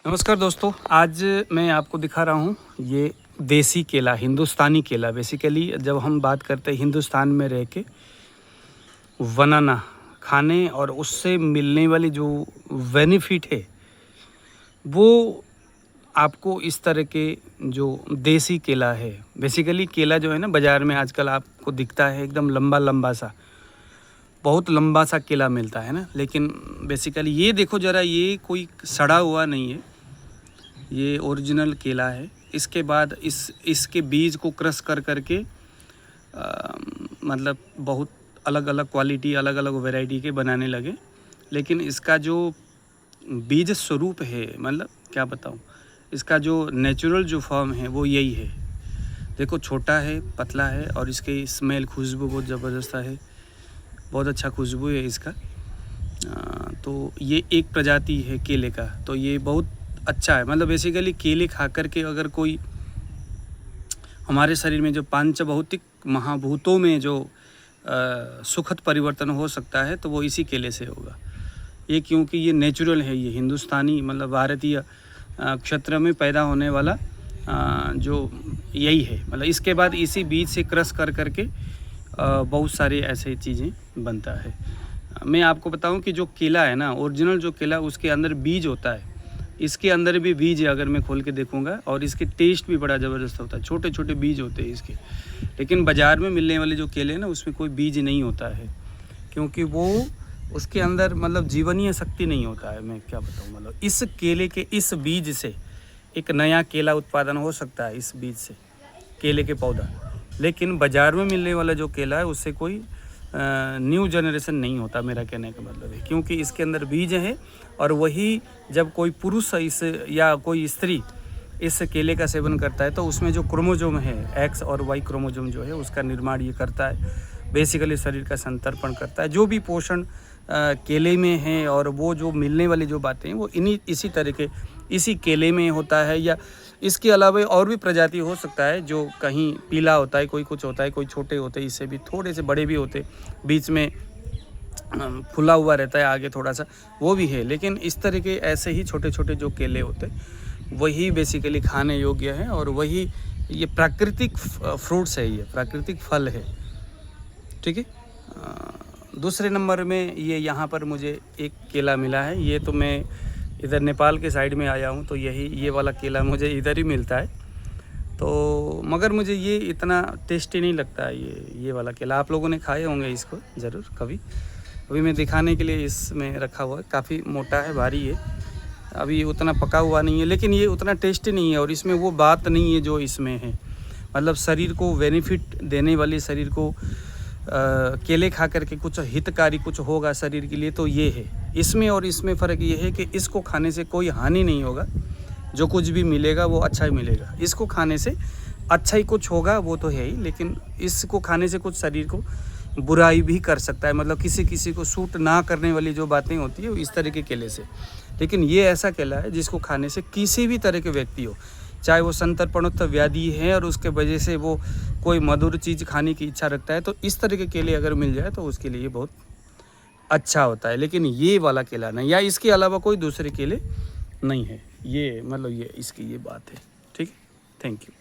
नमस्कार दोस्तों, आज मैं आपको दिखा रहा हूँ ये देसी केला, हिंदुस्तानी केला। बेसिकली जब हम बात करते हैं हिंदुस्तान में रह के बनाना खाने और उससे मिलने वाली जो बेनिफिट है वो आपको इस तरह के जो देसी केला है। बेसिकली केला जो है ना बाज़ार में आजकल आपको दिखता है एकदम लंबा लंबा सा, बहुत लंबा सा केला मिलता है ना। लेकिन बेसिकली ये देखो ज़रा, ये कोई सड़ा हुआ नहीं है, ये ओरिजिनल केला है। इसके बाद इसके बीज को क्रश कर करके मतलब बहुत अलग अलग क्वालिटी, अलग अलग वैरायटी के बनाने लगे। लेकिन इसका जो बीज स्वरूप है, मतलब क्या बताऊँ, इसका जो नेचुरल जो फॉर्म है वो यही है। देखो छोटा है, पतला है और इसकी स्मेल, खुशबू बहुत ज़बरदस्त है, बहुत अच्छा खुशबू है इसका। तो ये एक प्रजाति है केले का, तो ये बहुत अच्छा है। मतलब बेसिकली केले खा कर के अगर कोई हमारे शरीर में जो पांच भौतिक महाभूतों में जो सुखद परिवर्तन हो सकता है तो वो इसी केले से होगा। ये क्योंकि ये नेचुरल है, ये हिंदुस्तानी मतलब भारतीय क्षेत्र में पैदा होने वाला जो यही है। मतलब इसके बाद इसी बीज से क्रश कर करके बहुत सारी ऐसी चीज़ें बनता है। मैं आपको बताऊं कि जो केला है ना, ओरिजिनल जो केला, उसके अंदर बीज होता है। इसके अंदर भी बीज है, अगर मैं खोल के देखूंगा, और इसके टेस्ट भी बड़ा ज़बरदस्त होता है। छोटे छोटे बीज होते हैं इसके। लेकिन बाज़ार में मिलने वाले जो केले हैं ना, उसमें कोई बीज नहीं होता है, क्योंकि वो उसके अंदर मतलब जीवनीय शक्ति नहीं होता है। मैं क्या बताऊँ, मतलब इस केले के इस बीज से एक नया केला उत्पादन हो सकता है, इस बीज से केले के पौधा। लेकिन बाज़ार में मिलने वाला जो केला है उससे कोई न्यू जनरेशन नहीं होता, मेरा कहने का मतलब है। क्योंकि इसके अंदर बीज है, और वही जब कोई पुरुष इस या कोई स्त्री इस केले का सेवन करता है तो उसमें जो क्रोमोजोम है, एक्स और वाई क्रोमोजोम जो है, उसका निर्माण ये करता है। बेसिकली शरीर का संतर्पण करता है। जो भी पोषण केले में है और वो जो मिलने वाली जो बातें हैं वो इसी तरह के इसी केले में होता है। या इसके अलावा और भी प्रजाति हो सकता है, जो कहीं पीला होता है, कोई कुछ होता है, कोई छोटे होते हैं, इससे भी थोड़े से बड़े भी होते, बीच में फुला हुआ रहता है आगे थोड़ा सा, वो भी है। लेकिन इस तरह के ऐसे ही छोटे छोटे जो केले होते वही बेसिकली खाने योग्य है, और वही ये प्राकृतिक फ्रूट्स है, ये प्राकृतिक फल है। ठीक है। दूसरे नंबर में ये यहाँ पर मुझे एक केला मिला है। ये तो मैं इधर नेपाल के साइड में आया हूँ, तो ये वाला केला मुझे इधर ही मिलता है। तो मगर मुझे ये इतना टेस्टी नहीं लगता है ये वाला केला। आप लोगों ने खाए होंगे इसको ज़रूर कभी। अभी मैं दिखाने के लिए इसमें रखा हुआ है, काफ़ी मोटा है, भारी है, अभी उतना पका हुआ नहीं है, लेकिन ये उतना टेस्टी नहीं है। और इसमें वो बात नहीं है जो इसमें है, मतलब शरीर को बेनिफिट देने वाली, शरीर को केले खा करके कुछ हितकारी कुछ होगा शरीर के लिए, तो ये है इसमें। और इसमें फ़र्क ये है कि इसको खाने से कोई हानि नहीं होगा, जो कुछ भी मिलेगा वो अच्छा ही मिलेगा। इसको खाने से अच्छा ही कुछ होगा, वो तो है ही, लेकिन इसको खाने से कुछ शरीर को बुराई भी कर सकता है। मतलब किसी किसी को सूट ना करने वाली जो बातें होती है इस तरह के केले से। लेकिन ये ऐसा केला है जिसको खाने से किसी भी तरह के व्यक्ति हो, चाहे वो संतर्पणोत्थ व्याधि है और उसके वजह से वो कोई मधुर चीज़ खाने की इच्छा रखता है, तो इस तरह के केले अगर मिल जाए तो उसके लिए बहुत अच्छा होता है। लेकिन ये वाला केला नहीं, या इसके अलावा कोई दूसरे केले नहीं है। ये मतलब ये इसकी ये बात है। ठीक है, थैंक यू।